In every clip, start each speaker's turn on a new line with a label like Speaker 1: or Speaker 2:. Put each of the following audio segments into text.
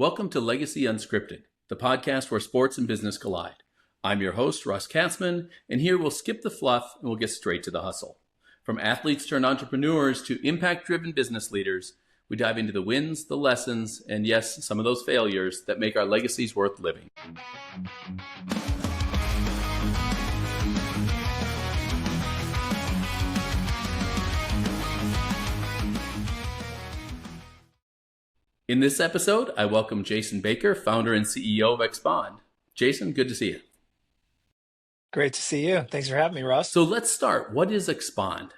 Speaker 1: Welcome to Legacy Unscripted, the podcast where sports and business collide. I'm your host, Russ Katzman, and here we'll skip the fluff and we'll get straight to the hustle. From athletes turned entrepreneurs to impact-driven business leaders, we dive into the wins, the lessons, and yes, some of those failures that make our legacies worth living. In this episode, I welcome jbaker, founder and CEO of Expond. Jason, good to see you.
Speaker 2: Great to see you. Thanks for having me, Russ.
Speaker 1: So let's start. What is Expond?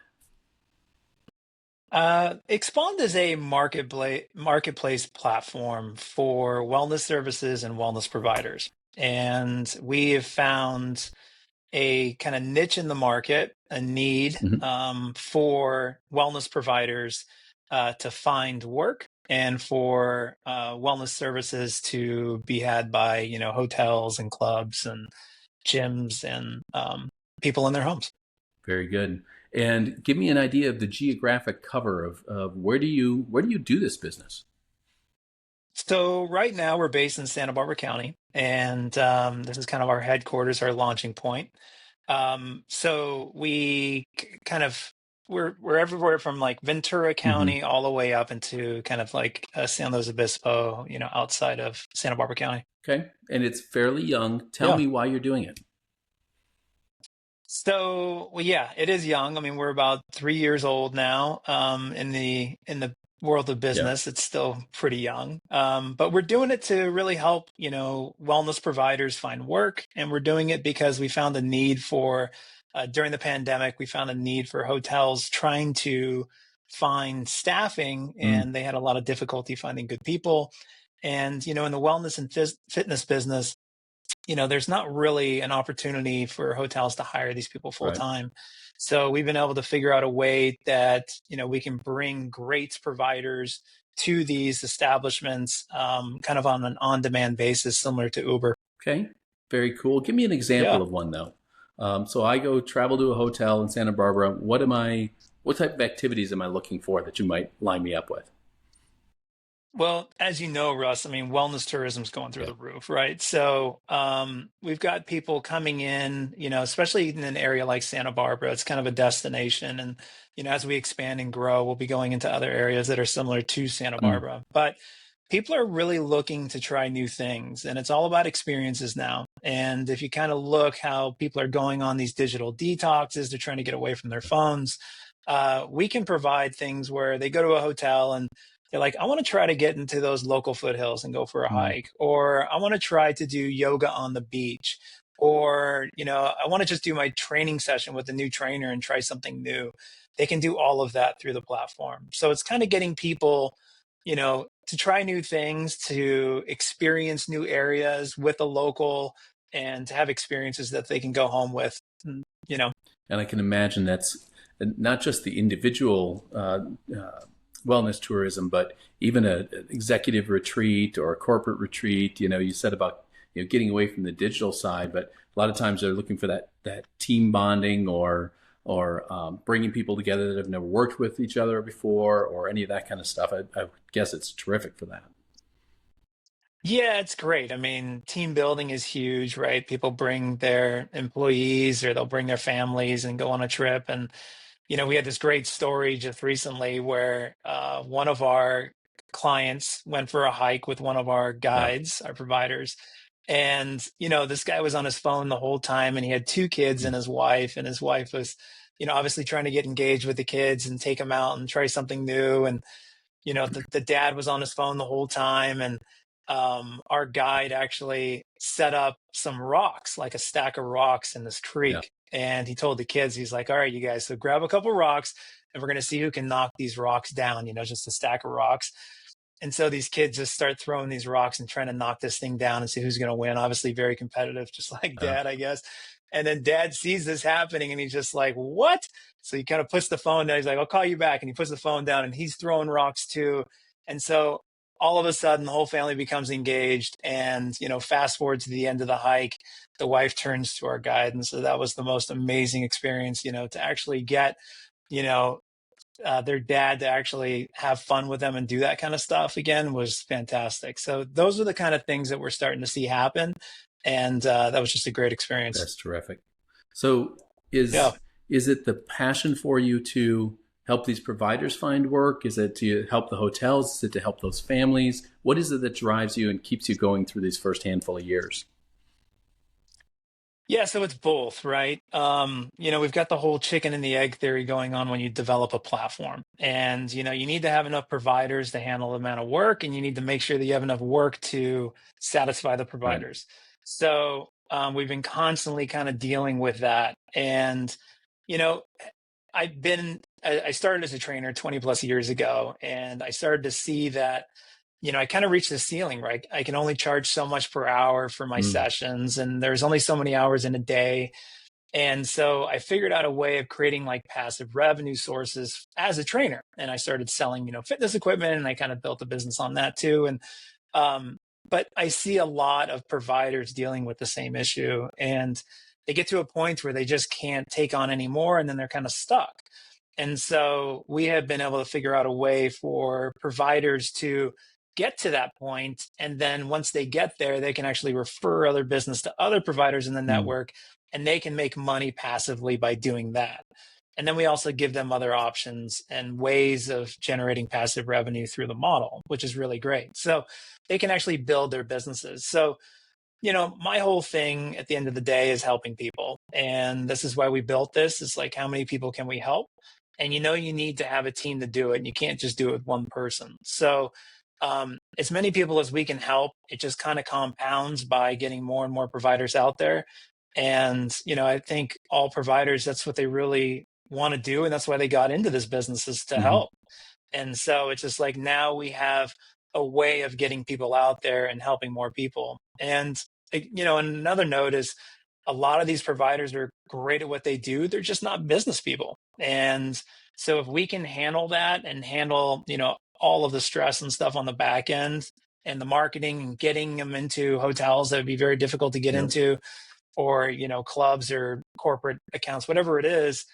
Speaker 2: Expond is a marketplace platform for wellness services and wellness providers. And we have found a kind of niche in the market, a need for wellness providers to find work and for wellness services to be had by, hotels and clubs and gyms and people in their homes.
Speaker 1: Very good. And give me an idea of the geographic cover of where do you do this business?
Speaker 2: So right now we're based in Santa Barbara County, and this is kind of our headquarters, our launching point. So we we're everywhere from like Ventura County all the way up into kind of like San Luis Obispo, outside of Santa Barbara County.
Speaker 1: Okay. And it's fairly young. Tell me why you're doing it.
Speaker 2: So, it is young. I mean, we're about 3 years old now. In the world of business, it's still pretty young. But we're doing it to really help, wellness providers find work, and we're doing it because we found a need for during the pandemic, we found a need for hotels trying to find staffing, and they had a lot of difficulty finding good people. And, in the wellness and fitness business, there's not really an opportunity for hotels to hire these people full time. Right. So we've been able to figure out a way that, we can bring great providers to these establishments kind of on an on-demand basis, similar to Uber.
Speaker 1: Okay, very cool. Give me an example of one, though. So I go travel to a hotel in Santa Barbara. What type of activities am I looking for that you might line me up with?
Speaker 2: Well, as you know, Russ, I mean, wellness tourism is going through the roof, right? So we've got people coming in, especially in an area like Santa Barbara. It's kind of a destination. And, as we expand and grow, we'll be going into other areas that are similar to Santa Barbara. But people are really looking to try new things, and it's all about experiences now. And if you kind of look how people are going on these digital detoxes, they're trying to get away from their phones. We can provide things where they go to a hotel and they're like, I want to try to get into those local foothills and go for a hike, or I want to try to do yoga on the beach, or, I want to just do my training session with a new trainer and try something new. They can do all of that through the platform. So it's kind of getting people, to try new things, to experience new areas with a local, and to have experiences that they can go home with, And
Speaker 1: I can imagine that's not just the individual wellness tourism, but even an executive retreat or a corporate retreat. You said about getting away from the digital side, but a lot of times they're looking for that team bonding or bringing people together that have never worked with each other before, or any of that kind of stuff. I guess it's terrific for that.
Speaker 2: Yeah, it's great. I mean, team building is huge, right? People bring their employees or they'll bring their families and go on a trip. And we had this great story just recently where one of our clients went for a hike with one of our guides, our providers. And, this guy was on his phone the whole time, and he had 2 kids and his wife was, obviously trying to get engaged with the kids and take them out and try something new. And, the dad was on his phone the whole time. And our guide actually set up some rocks, like a stack of rocks in this creek. Yeah. And he told the kids, he's like, all right, you guys, so grab a couple rocks and we're going to see who can knock these rocks down, just a stack of rocks. And so these kids just start throwing these rocks and trying to knock this thing down and see who's going to win. Obviously very competitive, just like Dad, I guess. And then Dad sees this happening and he's just like, what? So he kind of puts the phone down. He's like, I'll call you back. And he puts the phone down and he's throwing rocks too. And so all of a sudden the whole family becomes engaged, and, fast forward to the end of the hike, the wife turns to our guide. And so that was the most amazing experience, to actually get, their dad to actually have fun with them and do that kind of stuff again was fantastic. So those are the kind of things that we're starting to see happen. And that was just a great experience.
Speaker 1: That's terrific. So
Speaker 2: Yeah.
Speaker 1: is it the passion for you to help these providers find work? Is it to help the hotels? Is it to help those families? What is it that drives you and keeps you going through these first handful of years?
Speaker 2: Yeah, so it's both, right? We've got the whole chicken and the egg theory going on when you develop a platform. And, you need to have enough providers to handle the amount of work, and you need to make sure that you have enough work to satisfy the
Speaker 1: Right.
Speaker 2: providers. So we've been constantly kind of dealing with that. And, you know, I started as a trainer 20 plus years ago, and I started to see that I kind of reached the ceiling, right? I can only charge so much per hour for my
Speaker 1: Mm,
Speaker 2: sessions, and there's only so many hours in a day. And so I figured out a way of creating like passive revenue sources as a trainer. And I started selling, fitness equipment, and I kind of built a business on that too. And um, but I see a lot of providers dealing with the same issue, and they get to a point where they just can't take on anymore, and then they're kind of stuck. And so we have been able to figure out a way for providers to get to that point. And then once they get there, they can actually refer other business to other providers in the
Speaker 1: mm,
Speaker 2: network, and they can make money passively by doing that. And then we also give them other options and ways of generating passive revenue through the model, which is really great. So they can actually build their businesses. So my whole thing at the end of the day is helping people. And this is why we built this. It's like, how many people can we help? And you need to have a team to do it. And you can't just do it with one person. So as many people as we can help, it just kind of compounds by getting more and more providers out there. And, I think all providers, that's what they really want to do. And that's why they got into this business, is to
Speaker 1: mhm.
Speaker 2: help. And so it's just like now we have a way of getting people out there and helping more people. And, and another note is a lot of these providers are great at what they do. They're just not business people. And so if we can handle that and handle, all of the stress and stuff on the back end and the marketing and getting them into hotels that would be very difficult to get
Speaker 1: Yep.
Speaker 2: into, or, clubs or corporate accounts, whatever it is,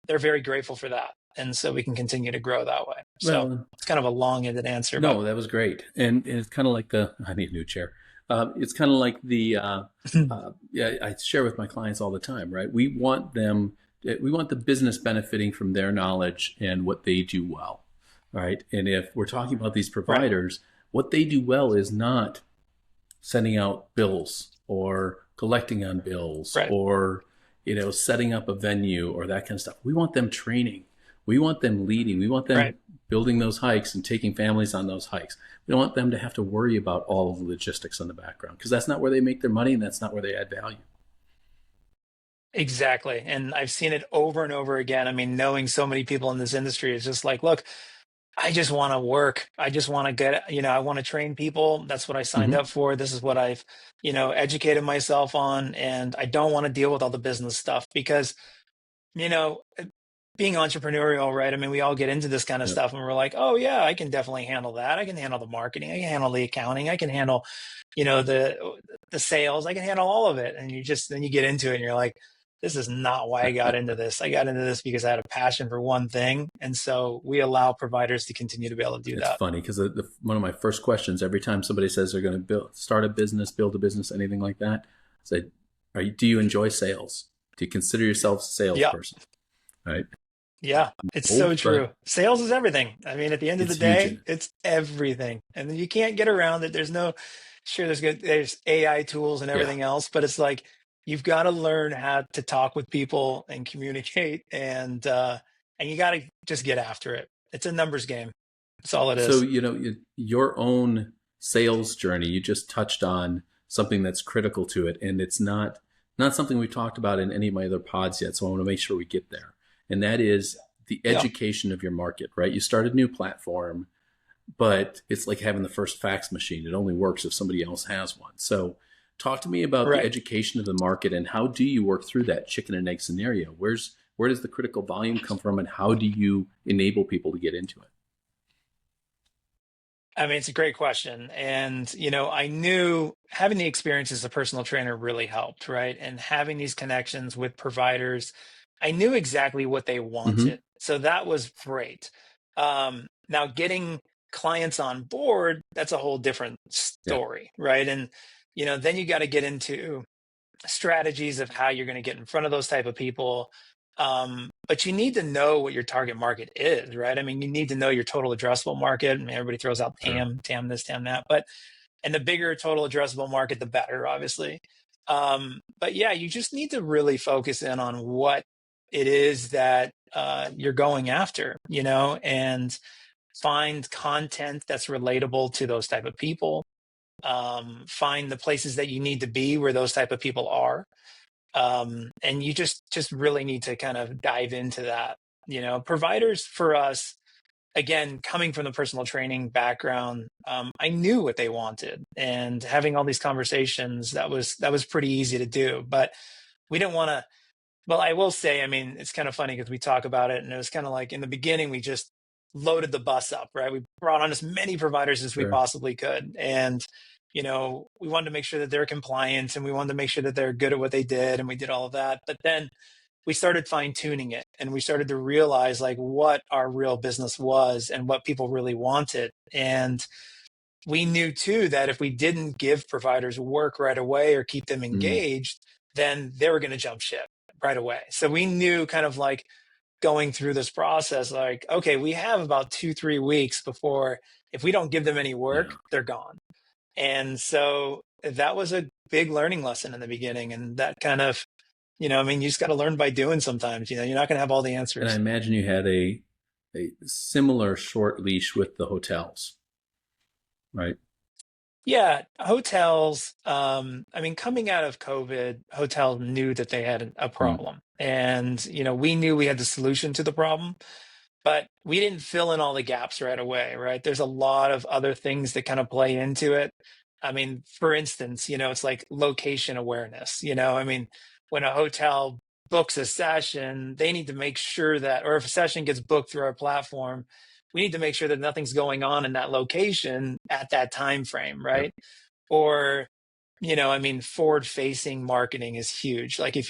Speaker 2: they're very grateful for that. And so we can continue to grow that way. So
Speaker 1: Well,
Speaker 2: it's kind of a long-ended answer, but
Speaker 1: no, that was great. And it's kind of like I need a new chair. It's kind of like yeah, I share with my clients all the time, right? We want the business benefiting from their knowledge and what they do well, right? And if we're talking about these
Speaker 2: right,
Speaker 1: providers, what they do well is not sending out bills or collecting on bills
Speaker 2: right,
Speaker 1: or setting up a venue or that kind of stuff. We want them training. We want them leading. We want them
Speaker 2: right.
Speaker 1: building those hikes and taking families on those hikes. We don't want them to have to worry about all of the logistics in the background, because that's not where they make their money and that's not where they add value.
Speaker 2: Exactly. And I've seen it over and over again. I mean, knowing so many people in this industry is just like, look, I just want to work. I just want to I want to train people. That's what I signed
Speaker 1: Mm-hmm.
Speaker 2: up for. This is what I've, educated myself on. And I don't want to deal with all the business stuff because, you know, being entrepreneurial, right? I mean, we all get into this kind of
Speaker 1: Yep.
Speaker 2: stuff and we're like, oh yeah, I can definitely handle that. I can handle the marketing. I can handle the accounting. I can handle, the sales. I can handle all of it. And then you get into it and you're like, this is not why I got into this. I got into this because I had a passion for one thing. And so we allow providers to continue to be able to do
Speaker 1: It's
Speaker 2: that.
Speaker 1: funny because one of my first questions every time somebody says they're going to start a business, build a business, anything like that, I say, do you enjoy sales? Do you consider yourself a
Speaker 2: Yeah.
Speaker 1: salesperson? Right?
Speaker 2: Yeah, it's
Speaker 1: Oh,
Speaker 2: so true.
Speaker 1: but
Speaker 2: Sales is everything. I mean, at the end of the
Speaker 1: it's huge in
Speaker 2: day,
Speaker 1: it.
Speaker 2: it's everything. And you can't get around it. Sure, there's AI tools and
Speaker 1: Yeah.
Speaker 2: everything else, but it's like you've got to learn how to talk with people and communicate, and you got to just get after it. It's a numbers game. That's all it
Speaker 1: So,
Speaker 2: is.
Speaker 1: your own sales journey, you just touched on something that's critical to it. And it's not something we've talked about in any of my other pods yet. So I want to make sure we get there. And that is the
Speaker 2: Yeah,
Speaker 1: education of your market, right? You start a new platform, but it's like having the first fax machine. It only works if somebody else has one. So talk to me about the
Speaker 2: right.
Speaker 1: education of the market and how do you work through that chicken and egg scenario? Where does the critical volume come from and how do you enable people to get into it?
Speaker 2: I mean, it's a great question. And, I knew having the experience as a personal trainer really helped, right? And having these connections with providers, I knew exactly what they
Speaker 1: Mm-hmm.
Speaker 2: wanted. So that was great. Now getting clients on board, that's a whole different
Speaker 1: Yeah.
Speaker 2: story, right? And then you got to get into strategies of how you're going to get in front of those type of people. But you need to know what your target market is, right? I mean, you need to know your total addressable market. I mean, everybody throws out
Speaker 1: Sure.
Speaker 2: TAM this, TAM that, but and the bigger total addressable market, the better, obviously. But yeah, you just need to really focus in on what it is that you're going after, and find content that's relatable to those type of people. Find the places that you need to be where those type of people are, and you just really need to kind of dive into that. Providers for us, again, coming from the personal training background, I knew what they wanted, and having all these conversations, that was pretty easy to do. But we didn't want to. Well, I will say, I mean, it's kind of funny because we talk about it, and it was kind of like in the beginning, we just loaded the bus up, right? We brought on as many providers as we
Speaker 1: Sure.
Speaker 2: possibly could. And, we wanted to make sure that they're compliant, and we wanted to make sure that they're good at what they did. And we did all of that. But then we started fine tuning it, and we started to realize like what our real business was and what people really wanted. And we knew too that if we didn't give providers work right away or keep them
Speaker 1: Mm.
Speaker 2: engaged, then they were going to jump ship right away. So we knew kind of like going through this process, like, okay, we have about 2, 3 weeks before if we don't give them any
Speaker 1: Yeah.
Speaker 2: work, they're gone. And so that was a big learning lesson in the beginning. And that kind of, I mean, you just got to learn by doing sometimes, you're not going to have all the
Speaker 1: And I
Speaker 2: answers.
Speaker 1: imagine you had a similar short leash with the hotels, right?
Speaker 2: Yeah, hotels. I mean, coming out of COVID, hotels knew that they had a
Speaker 1: Mm.
Speaker 2: problem. And, we knew we had the solution to the problem, but we didn't fill in all the gaps right away, right? There's a lot of other things that kind of play into it. I mean, for instance, it's like location awareness, I mean, when a hotel books a session, they need to make sure that, or if a session gets booked through our platform, we need to make sure that nothing's going on in that location at that time frame,
Speaker 1: Yep.
Speaker 2: right? Or, I mean, forward facing marketing is huge. Like if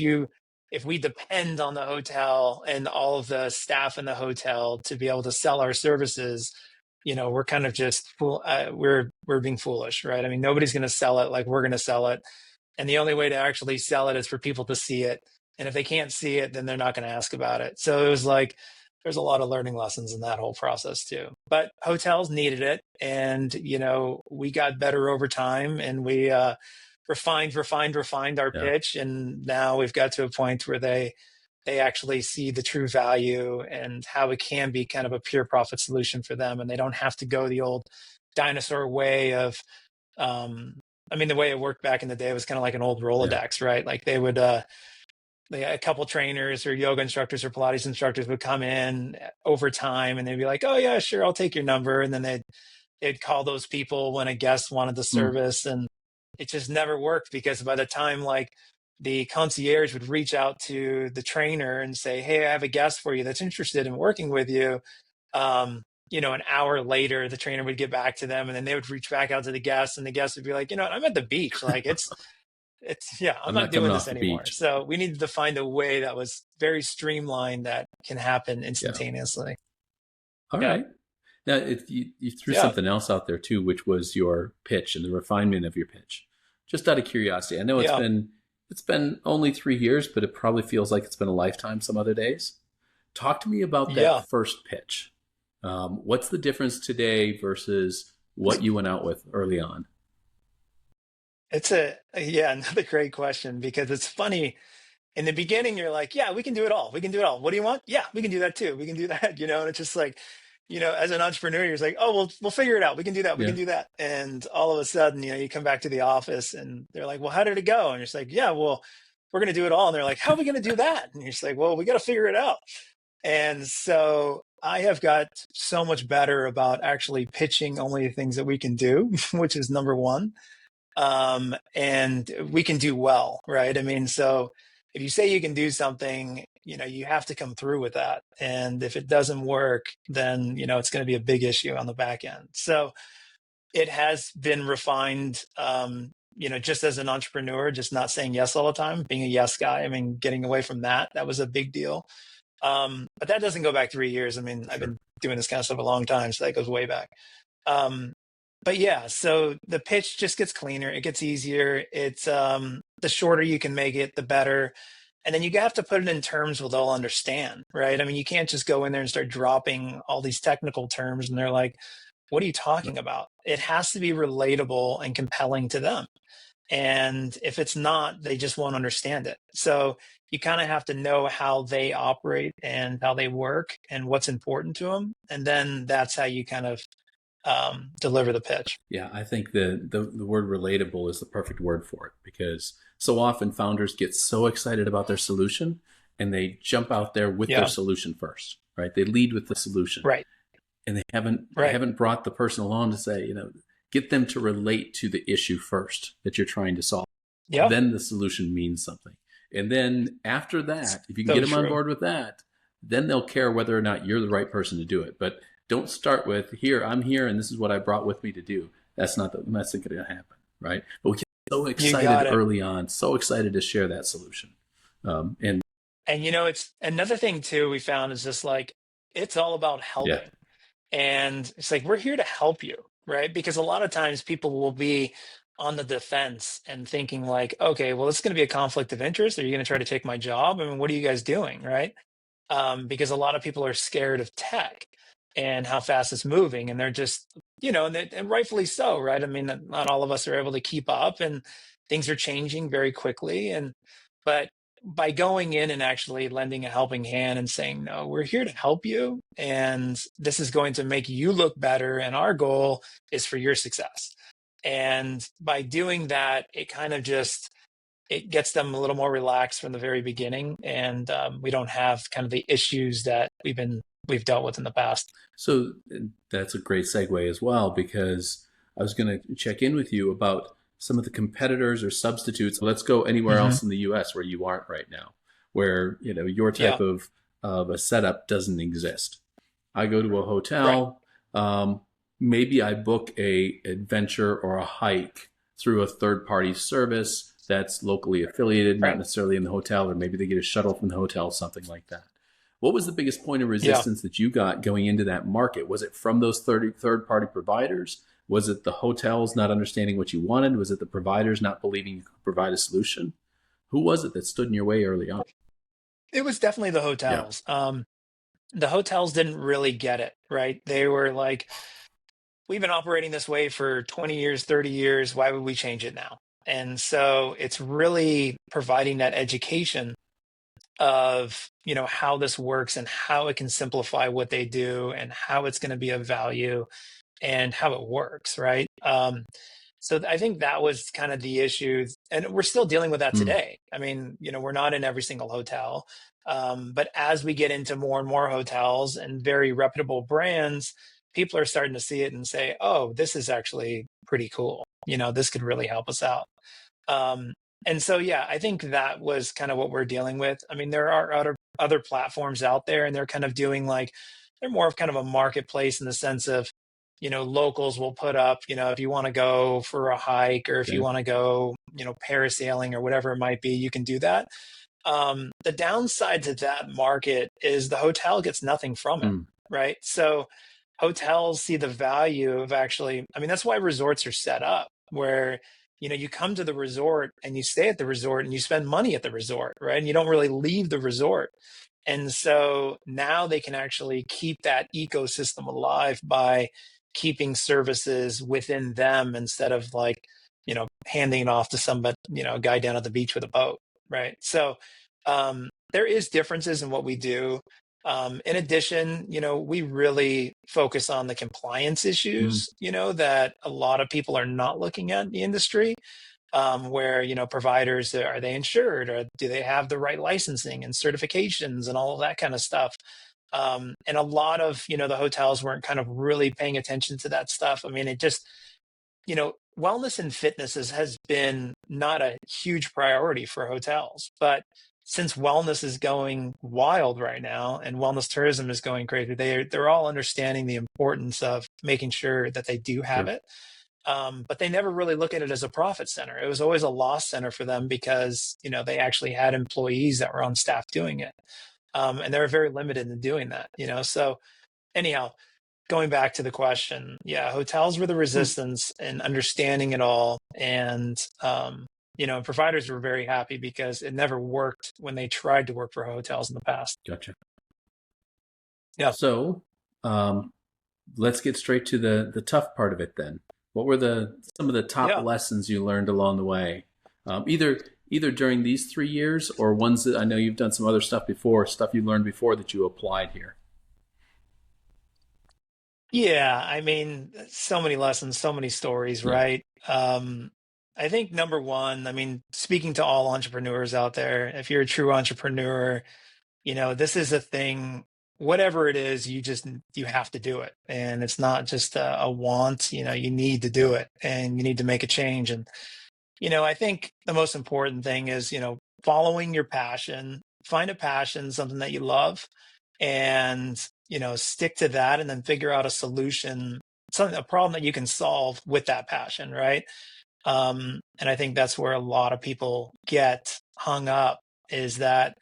Speaker 2: we depend on the hotel and all of the staff in the hotel to be able to sell our services, we're kind of just we're being foolish, right? I mean, nobody's going to sell it like we're going to sell it, and the only way to actually sell it is for people to see it. And if they can't see it, then they're not going to ask about it. So it was like there's a lot of learning lessons in that whole process too. But hotels needed it, and we got better over time, and we refined our
Speaker 1: Yeah.
Speaker 2: pitch, and now we've got to a point where they actually see the true value and how it can be kind of a pure profit solution for them, and they don't have to go the old dinosaur way of um I mean, the way it worked back in the day was kind of like an old
Speaker 1: Yeah.
Speaker 2: Rolodex, right? Like a couple trainers or yoga instructors or Pilates instructors would come in over time, and they'd be like, "Oh yeah, sure, I'll take your number," and then they'd call those people when a guest wanted the
Speaker 1: Mm.
Speaker 2: service, and it just never worked because by the time like the concierge would reach out to the trainer and say, "Hey, I have a guest for you that's interested in working with you," an hour later, the trainer would get back to them, and then they would reach back out to the guest, and the guest would be like, I'm at the beach, like yeah, I'm
Speaker 1: I'm
Speaker 2: not
Speaker 1: not
Speaker 2: doing
Speaker 1: coming
Speaker 2: this
Speaker 1: off the
Speaker 2: anymore.
Speaker 1: beach.
Speaker 2: So we needed to find a way that was very streamlined that can happen
Speaker 1: Yeah.
Speaker 2: instantaneously.
Speaker 1: All
Speaker 2: Yeah,
Speaker 1: right. Now, you threw
Speaker 2: yeah,
Speaker 1: something else out there too, which was your pitch and the refinement of your pitch. Just out of curiosity, I know
Speaker 2: yeah.
Speaker 1: it's been only 3 years, but it probably feels like it's been a lifetime some other days. Talk to me about that
Speaker 2: Yeah,
Speaker 1: first pitch. What's the difference today versus what you went out with early on?
Speaker 2: it's yeah, another great question because it's funny. In the beginning, you're like, yeah, we can do it all. We can do it all. What do you want? Yeah, we can do that too. We can do that, and it's just like, as an entrepreneur, you're just like, oh, we'll figure it out. We can do that. We
Speaker 1: Yeah.
Speaker 2: can do that. And all of a sudden, you come back to the office and they're like, well, how did it go? And you're just like, yeah, well, we're going to do it all. And they're like, how are we going to do that? And you're just like, well, we got to figure it out. And so I have got so much better about actually pitching only the things that we can do, which is number one. And we can do well, right? I mean, so if you say you can do something, you have to come through with that. And if it doesn't work, then, it's going to be a big issue on the back end. So it has been refined, just as an entrepreneur, just not saying yes all the time, being a yes guy. I mean, getting away from that was a big deal. But that doesn't go back 3 years. I mean, I've
Speaker 1: Sure.
Speaker 2: been doing this kind of stuff a long time, so that goes way back. Um, but yeah, so the pitch just gets cleaner. It gets easier. It's the shorter you can make it, the better. And then you have to put it in terms where they'll understand, right? I mean, you can't just go in there and start dropping all these technical terms and they're like, what are you talking about? It has to be relatable and compelling to them. And if it's not, they just won't understand it. So you kind of have to know how they operate and how they work and what's important to them. And then that's how you kind of deliver the pitch.
Speaker 1: Yeah, I think the word relatable is the perfect word for it, because so often founders get so excited about their solution and they jump out there with their
Speaker 2: Yeah.
Speaker 1: solution first, right? They lead with the solution,
Speaker 2: Right.
Speaker 1: and they
Speaker 2: Right.
Speaker 1: haven't brought the person along to say, get them to relate to the issue first that you're trying to solve.
Speaker 2: Yeah.
Speaker 1: Then the solution means something. And then after that, if you can get
Speaker 2: So
Speaker 1: them on
Speaker 2: true.
Speaker 1: board with that, then they'll care whether or not you're the right person to do it. But don't start with, here, I'm here and this is what I brought with me to do. That's not going to happen, right? But we get so
Speaker 2: You
Speaker 1: excited
Speaker 2: got it.
Speaker 1: early on, so excited to share that solution. And
Speaker 2: And it's another thing too, we found is just like, it's all about
Speaker 1: yeah,
Speaker 2: helping. And it's like, we're here to help you, right? Because a lot of times people will be on the defense and thinking like, okay, well, it's going to be a conflict of interest. Are you going to try to take my job? I mean, what are you guys doing, right? Because a lot of people are scared of tech and how fast it's moving, and they're just, and rightfully so, right? I mean, not all of us are able to keep up, and things are changing very quickly. But by going in and actually lending a helping hand and saying, no, we're here to help you, and this is going to make you look better, and our goal is for your success. And by doing that, it gets them a little more relaxed from the very beginning, and we don't have kind of the issues that we've dealt with in the past.
Speaker 1: so that's a great segue as well, because I was going to check in with you about some of the competitors or substitutes. Let's go anywhere
Speaker 2: Hmm.
Speaker 1: else in the U.S. where you aren't right now, where your type
Speaker 2: Yeah,
Speaker 1: of a setup doesn't exist. I go to a
Speaker 2: right,
Speaker 1: hotel. Maybe I book a adventure or a hike through a third party service that's locally affiliated, not
Speaker 2: right.
Speaker 1: necessarily in the hotel, or maybe they get a shuttle from the hotel, something like that. What was the biggest point of
Speaker 2: Yeah.
Speaker 1: resistance that you got going into that market? Was it from those third party providers? Was it the hotels not understanding what you wanted? Was it the providers not believing you could provide a solution? Who was it that stood in your way early on?
Speaker 2: It was definitely the
Speaker 1: Yeah.
Speaker 2: hotels. The hotels didn't really get it, right? They were like, we've been operating this way for 20 years, 30 years. Why would we change it now? And so it's really providing that education of how this works and how it can simplify what they do and how it's going to be of value and how it works, right? So I think that was kind of the issue, and we're still dealing with that
Speaker 1: Mm,
Speaker 2: today. I mean, we're not in every single hotel, but as we get into more and more hotels and very reputable brands, people are starting to see it and say, "Oh, this is actually pretty cool. This could really help us out." Um, and so, yeah, I think that was kind of what we're dealing with. I mean, there are other platforms out there, and they're kind of doing like they're more of kind of a marketplace in the sense of, locals will put up, if you want to go for a hike or if you
Speaker 1: okay.
Speaker 2: want to go, parasailing or whatever it might be, you can do that. The downside to that market is the hotel gets nothing from it,
Speaker 1: Mm,
Speaker 2: right? So hotels see the value of actually, I mean, that's why resorts are set up where, you come to the resort and you stay at the resort and you spend money at the resort, right? And you don't really leave the resort. And so now they can actually keep that ecosystem alive by keeping services within them instead of like, handing it off to somebody, a guy down at the beach with a boat, right? So there is differences in what we do. In addition, we really focus on the compliance
Speaker 1: mm,
Speaker 2: issues, that a lot of people are not looking at in the industry, where, providers, are they insured or do they have the right licensing and certifications and all of that kind of stuff? And a lot of, the hotels weren't kind of really paying attention to that stuff. I mean, it just, wellness and fitness has been not a huge priority for hotels. But since wellness is going wild right now and wellness tourism is going crazy, they're all understanding the importance of making sure that they do have
Speaker 1: sure.
Speaker 2: it. But they never really look at it as a profit center. It was always a loss center for them because they actually had employees that were on staff doing it. And they're very limited in doing that, So anyhow, going back to the question, yeah, hotels were the
Speaker 1: Hmm,
Speaker 2: resistance and understanding it all. And, providers were very happy because it never worked when they tried to work for hotels in the past.
Speaker 1: gotcha.
Speaker 2: Yeah.
Speaker 1: So, um, let's get straight to the tough part of it then. What were the some of the top
Speaker 2: Yeah.
Speaker 1: lessons you learned along the way? Either during these 3 years or ones that I know you've done some other stuff before, stuff you learned before that you applied here.
Speaker 2: Yeah. I mean, so many lessons, so many stories,
Speaker 1: Yeah.
Speaker 2: right? I think number one, I mean, speaking to all entrepreneurs out there, if you're a true entrepreneur, this is a thing, whatever it is, you have to do it. And it's not just a want, you need to do it and you need to make a change. And, I think the most important thing is, following your passion, find a passion, something that you love, and, stick to that and then figure out a solution, a problem that you can solve with that passion, right? And I think that's where a lot of people get hung up, is that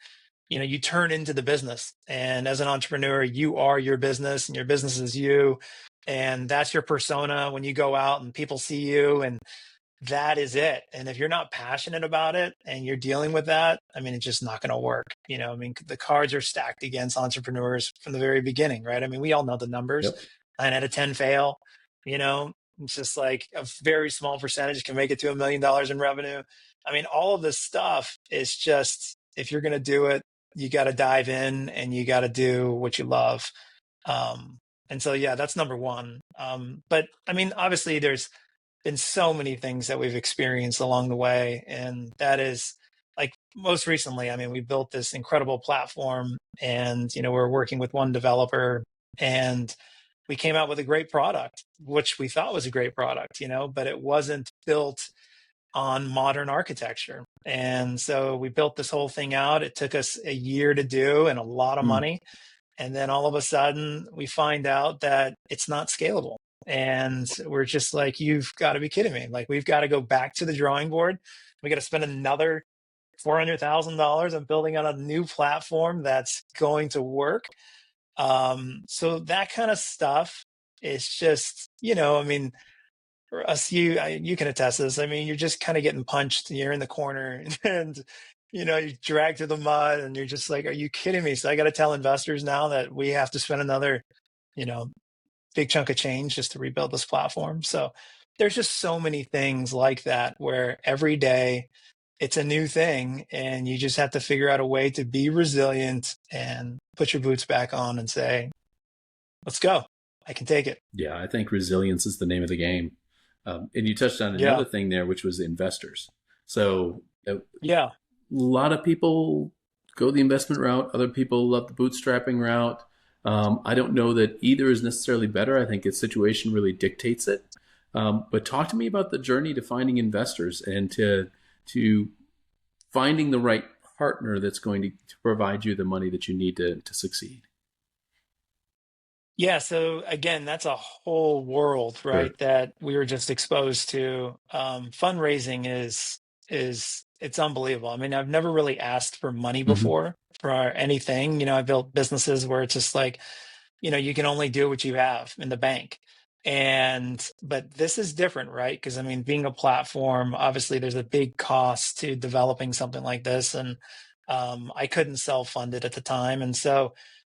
Speaker 2: you turn into the business, and as an entrepreneur you are your business and your business is you, and that's your persona when you go out and people see you, and that is it. And if you're not passionate about it and you're dealing with that, I mean, it's just not going to work. I mean, the cards are stacked against entrepreneurs from the very beginning, right? I mean, we all know the numbers.
Speaker 1: Yep.
Speaker 2: 9 out of 10 fail. you know it's just like a very small percentage can make it to $1 million in revenue. I mean, all of this stuff is just, if you're going to do it, you got to dive in and you got to do what you love. And so, yeah, that's number one. But I mean, obviously there's been so many things that we've experienced along the way. And that is, like, most recently, I mean, we built this incredible platform, and, we're working with one developer, and we came out with a great product, which we thought was a great product, but it wasn't built on modern architecture. And so we built this whole thing out. It took us a year to do and a lot of
Speaker 1: Hmm.
Speaker 2: money. And then all of a sudden we find out that it's not scalable. And we're just like, you've got to be kidding me. Like, we've got to go back to the drawing board. We got to spend another $400,000 on building on a new platform that's going to work. So that kind of stuff is just, I mean, for us, you can attest to this. I mean, you're just kind of getting punched. You're in the corner, and you drag through the mud, and you're just like, "Are you kidding me?" So I got to tell investors now that we have to spend another, you know, big chunk of change just to rebuild this platform. So there's just so many things like that where every day it's a new thing, and you just have to figure out a way to be resilient and put your boots back on and say, "Let's go. I can take it."
Speaker 1: Yeah, I think resilience is the name of the game. And you touched on
Speaker 2: Yeah.
Speaker 1: another thing there, which was investors. So a
Speaker 2: Yeah.
Speaker 1: lot of people go the investment route. Other people love the bootstrapping route. I don't know that either is necessarily better. I think its situation really dictates it. But talk to me about the journey to finding investors and to finding the right partner that's going to provide you the money that you need to succeed.
Speaker 2: Yeah, so again, that's a whole world,
Speaker 1: Sure.
Speaker 2: right? That we were just exposed to. Fundraising is it's unbelievable. I mean, I've never really asked for money
Speaker 1: Hmm.
Speaker 2: before for anything. I built businesses where it's just like, you can only do what you have in the bank. But this is different, right? Because I mean, being a platform, obviously there's a big cost to developing something like this. And I couldn't self-fund it at the time. And so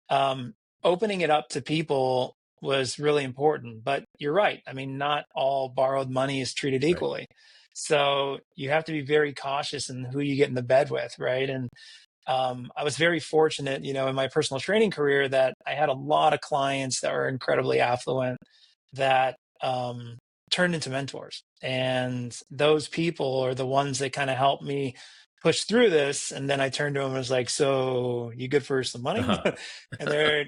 Speaker 2: um, opening it up to people was really important. But you're right. I mean, not all borrowed money is treated
Speaker 1: Right.
Speaker 2: equally. So you have to be very cautious in who you get in the bed with, right? And I was very fortunate, in my personal training career, that I had a lot of clients that were incredibly affluent that turned into mentors. And those people are the ones that kind of helped me push through this. And then I turned to them and was like, "So, you good for some money?"
Speaker 1: Uh-huh.
Speaker 2: And they're,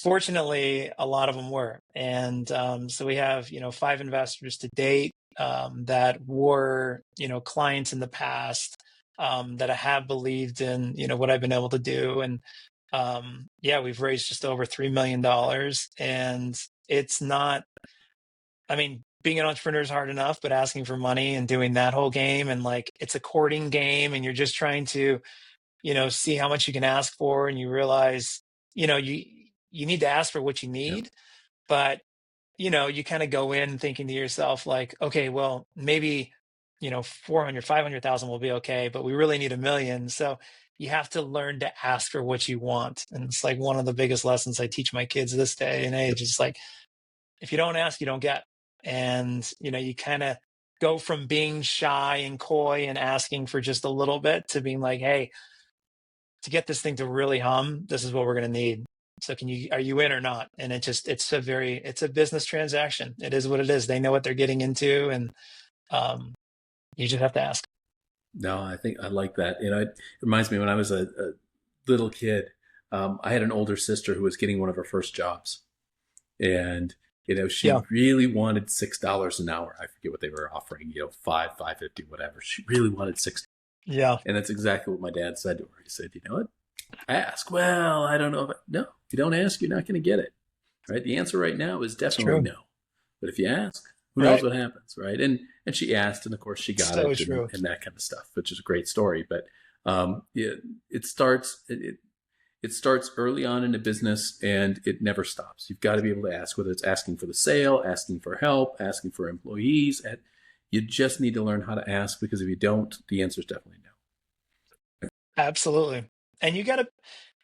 Speaker 2: fortunately, a lot of them were. And so we have, 5 investors to date that were, clients in the past, that I have believed in, what I've been able to do. And yeah, we've raised just over $3 million. And it's not, I mean, being an entrepreneur is hard enough, but asking for money and doing that whole game, and like, it's a courting game, and you're just trying to, see how much you can ask for, and you realize, you need to ask for what you
Speaker 1: Yeah.
Speaker 2: need, but you kind of go in thinking to yourself like, okay, well, maybe, 400, 500,000 will be okay, but we really need 1 million. So you have to learn to ask for what you want. And it's like one of the biggest lessons I teach my kids this day and
Speaker 1: Yep.
Speaker 2: age is like, if you don't ask, you don't get. And, you kind of go from being shy and coy and asking for just a little bit to being like, hey, to get this thing to really hum, this is what we're going to need. So are you in or not? And it's a business transaction. It is what it is. They know what they're getting into. And you just have to ask.
Speaker 1: No, I think I like that. It reminds me when I was a little kid, I had an older sister who was getting one of her first jobs. And, she
Speaker 2: Yeah.
Speaker 1: really wanted $6 an hour. I forget what they were offering, 5.50, whatever. She really wanted 6.
Speaker 2: Yeah.
Speaker 1: And that's exactly what my dad said to her. He said, you know what? Ask. Well, I don't know. No, if you don't ask, you're not going to get it. Right. The answer right now is
Speaker 2: It's
Speaker 1: definitely
Speaker 2: true.
Speaker 1: no. But if you ask, who knows
Speaker 2: Right.
Speaker 1: what happens, right? And she asked, and of course she got
Speaker 2: So
Speaker 1: it,
Speaker 2: true.
Speaker 1: and that kind of stuff, which is a great story. But yeah, it starts early on in a business, and it never stops. You've got to be able to ask, whether it's asking for the sale, asking for help, asking for employees. You just need to learn how to ask, because if you don't, the answer is definitely no.
Speaker 2: Absolutely. And you got to,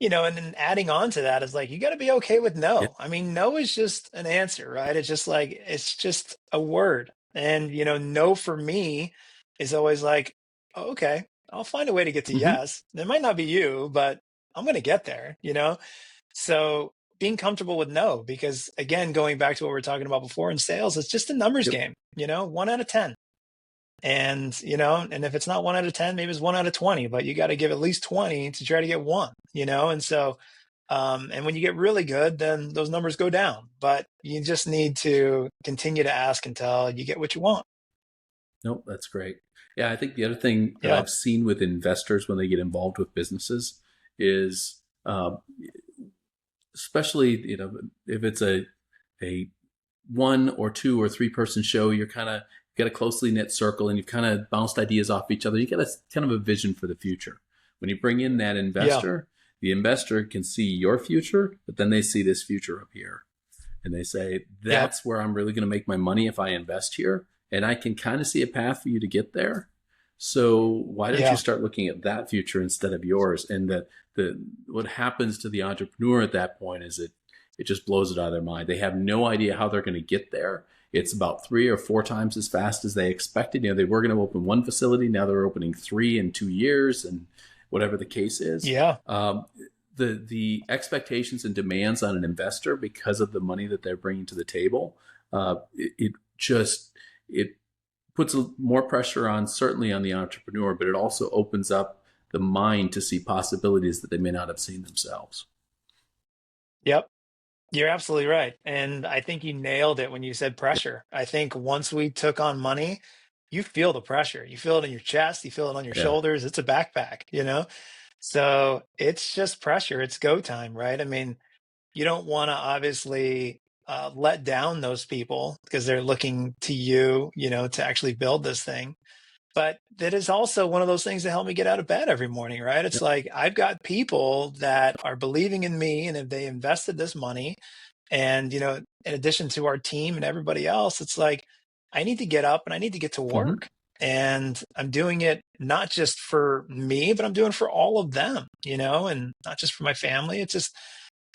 Speaker 2: and then adding on to that is like, you got to be okay with
Speaker 1: Yeah.
Speaker 2: no. I mean, no is just an answer, right? It's just a word. And, no for me is always like, "Oh, okay, I'll find a way to get to
Speaker 1: Mm-hmm.
Speaker 2: yes. It might not be you, but I'm going to get there. So being comfortable with no, because again, going back to what we were talking about before in sales, it's just a numbers
Speaker 1: Yep.
Speaker 2: game, 1 out of 10. And if it's not 1 out of 10, maybe it's 1 out of 20, but you got to give at least 20 to try to get one. And so, and when you get really good, then those numbers go down, but you just need to continue to ask until you get what you want.
Speaker 1: Nope, that's great. Yeah, I think the other thing that
Speaker 2: Yeah.
Speaker 1: I've seen with investors when they get involved with businesses is, especially if it's a 1 or 2 or 3 person show, you're kind of got a closely knit circle, and you've kind of bounced ideas off each other. You get a kind of a vision for the future. When you bring in that
Speaker 2: Yeah.
Speaker 1: investor, the investor can see your future, but then they see this future up here, and they say,
Speaker 2: Yep.
Speaker 1: that's where I'm really going to make my money if I invest here. And I can kind of see a path for you to get there. So why don't you
Speaker 2: Yeah.
Speaker 1: start looking at that future instead of yours? And the what happens to the entrepreneur at that point is it just blows it out of their mind. They have no idea how they're going to get there. It's about 3 or 4 times as fast as they expected. They were going to open one facility, now they're opening 3 in 2 years, and whatever the case is.
Speaker 2: Yeah.
Speaker 1: The expectations and demands on an investor, because of the money that they're bringing to the table, it puts more pressure on, certainly on the entrepreneur, but it also opens up the mind to see possibilities that they may not have seen themselves.
Speaker 2: Yep. You're absolutely right. And I think you nailed it when you said pressure. I think once we took on money, you feel the pressure. You feel it in your chest, you feel it on your
Speaker 1: Yeah.
Speaker 2: shoulders. It's a backpack. So it's just pressure. It's go time, right? I mean, you don't want to obviously let down those people because they're looking to you, to actually build this thing. But that is also one of those things that help me get out of bed every morning, right? It's
Speaker 1: Yep.
Speaker 2: like I've got people that are believing in me, and if they invested this money, and in addition to our team and everybody else, it's like I need to get up and I need to get to
Speaker 1: Mm-hmm.
Speaker 2: work. And I'm doing it not just for me, but I'm doing it for all of them, and not just for my family. It's just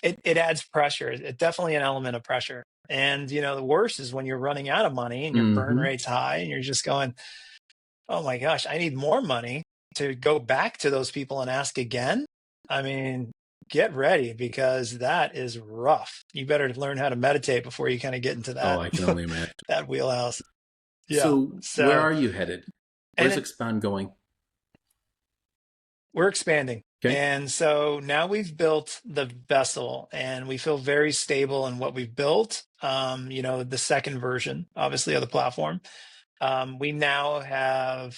Speaker 2: it adds pressure. It definitely an element of pressure. And the worst is when you're running out of money and your burn
Speaker 1: Mm-hmm.
Speaker 2: rate's high and you're just going, oh my gosh, I need more money to go back to those people and ask again. I mean, get ready because that is rough. You better learn how to meditate before you kind of get into
Speaker 1: Oh,
Speaker 2: that
Speaker 1: I can only imagine.
Speaker 2: that wheelhouse. Yeah.
Speaker 1: So where
Speaker 2: So,
Speaker 1: are you headed?
Speaker 2: and
Speaker 1: Where's
Speaker 2: it,
Speaker 1: Expand going?
Speaker 2: we're expanding.
Speaker 1: Okay.
Speaker 2: And so now we've built the vessel and we feel very stable in what we've built. The second version, obviously, of the platform. We now have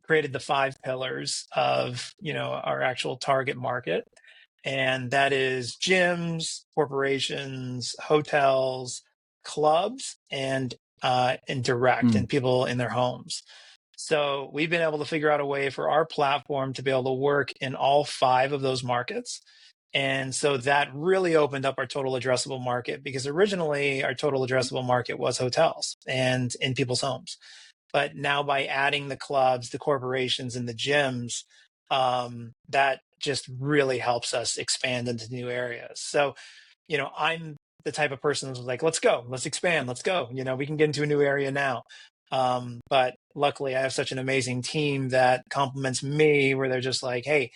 Speaker 2: created the 5 pillars of our actual target market, and that is gyms, corporations, hotels, clubs, and direct,
Speaker 1: Mm.
Speaker 2: and people in their homes. So we've been able to figure out a way for our platform to be able to work in all 5 of those markets. And so that really opened up our total addressable market, because originally our total addressable market was hotels and in people's homes. But now by adding the clubs, the corporations, and the gyms, that just really helps us expand into new areas. So, I'm the type of person who's like, let's go, let's expand, let's go. We can get into a new area now. But luckily, I have such an amazing team that compliments me, where they're just like, hey,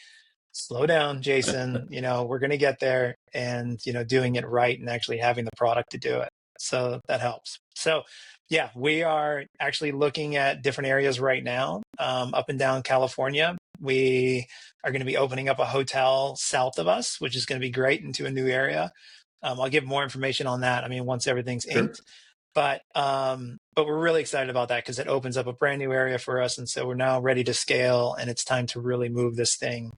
Speaker 2: slow down, Jason. We're going to get there, and, doing it right and actually having the product to do it. So that helps. So, yeah, we are actually looking at different areas right now, up and down California. We are going to be opening up a hotel south of us, which is going to be great, into a new area. I'll give more information on that. I mean, once everything's
Speaker 1: Sure.
Speaker 2: inked. But we're really excited about that, because it opens up a brand new area for us. And so we're now ready to scale, and it's time to really move this thing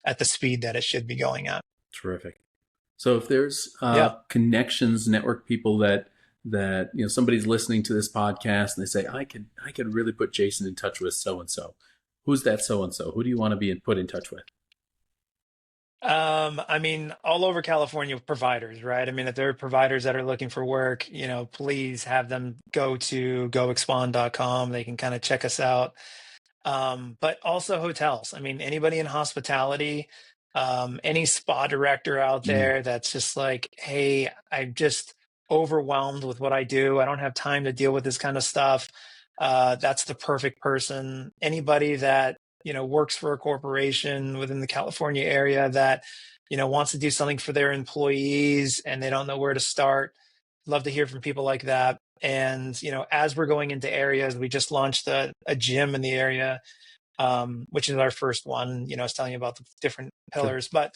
Speaker 2: at the speed that it should be going at.
Speaker 1: Terrific. So if there's
Speaker 2: Yeah.
Speaker 1: connections, network people that somebody's listening to this podcast and they say, I could really put Jason in touch with so and so. Who's that so and so? Who do you want to be put in touch with?
Speaker 2: I mean, all over California providers, right? I mean, if there are providers that are looking for work, please have them go to goexpond.com. They can kind of check us out. But also hotels. I mean, anybody in hospitality, any spa director out
Speaker 1: Mm,
Speaker 2: there that's just like, hey, I'm just overwhelmed with what I do. I don't have time to deal with this kind of stuff. That's the perfect person. Anybody that, works for a corporation within the California area that, wants to do something for their employees and they don't know where to start. Love to hear from people like that. And, as we're going into areas, we just launched a gym in the area, which is our first one. I was telling you about the different
Speaker 1: sure.
Speaker 2: pillars, but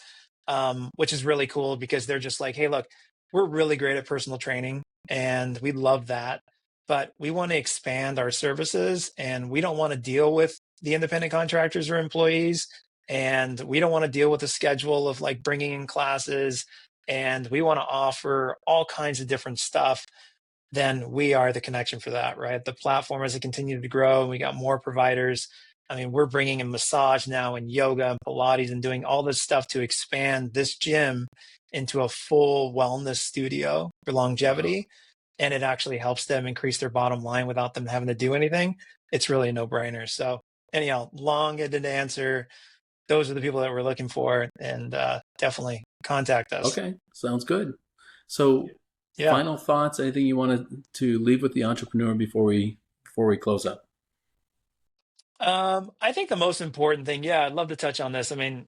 Speaker 2: which is really cool, because they're just like, hey, look, we're really great at personal training and we love that, but we want to expand our services, and we don't want to deal with the independent contractors or employees. And we don't want to deal with the schedule of like bringing in classes. And we want to offer all kinds of different stuff. Then we are the connection for that, right? The platform, as it continued to grow and we got more providers. I mean, we're bringing in massage now and yoga and Pilates and doing all this stuff to expand this gym into a full wellness studio for
Speaker 1: Wow.
Speaker 2: longevity. And it actually helps them increase their bottom line without them having to do anything. It's really a no-brainer. So anyhow, long-winded answer. Those are the people that we're looking for, and definitely contact us.
Speaker 1: Okay. Sounds good. So
Speaker 2: Yeah.
Speaker 1: final thoughts, anything you wanted to leave with the entrepreneur before we close up?
Speaker 2: I think the most important thing, yeah, I'd love to touch on this. I mean,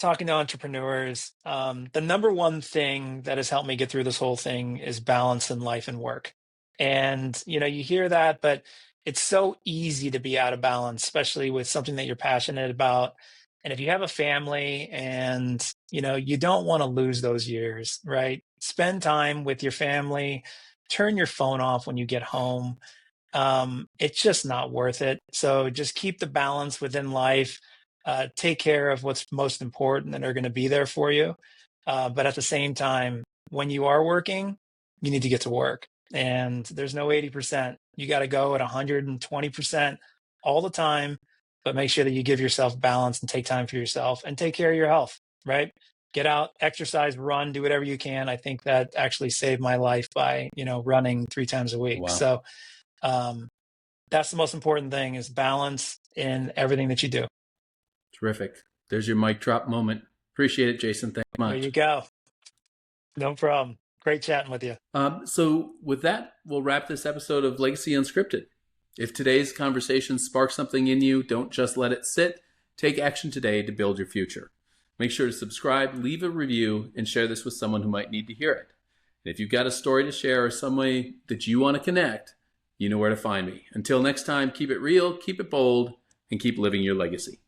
Speaker 2: talking to entrepreneurs, the number one thing that has helped me get through this whole thing is balance in life and work. And, you hear that, but it's so easy to be out of balance, especially with something that you're passionate about. And if you have a family and, you don't want to lose those years, right? Spend time with your family, turn your phone off when you get home. It's just not worth it. So just keep the balance within life. Take care of what's most important and are going to be there for you. But at the same time, when you are working, you need to get to work. And there's no 80%. You got to go at 120% all the time, but make sure that you give yourself balance and take time for yourself and take care of your health, right? Get out, exercise, run, do whatever you can. I think that actually saved my life by, running 3 times a week.
Speaker 1: Wow.
Speaker 2: So, um, that's the most important thing, is balance in everything that you do.
Speaker 1: Terrific. There's your mic drop moment. Appreciate it, Jason. Thanks
Speaker 2: There
Speaker 1: much.
Speaker 2: you go. No problem. Great chatting with you.
Speaker 1: So with that, we'll wrap this episode of Legacy Unscripted. If today's conversation sparks something in you, don't just let it sit. Take action today to build your future. Make sure to subscribe, leave a review, and share this with someone who might need to hear it. And if you've got a story to share or some way that you want to connect, you know where to find me. Until next time, keep it real, keep it bold, and keep living your legacy.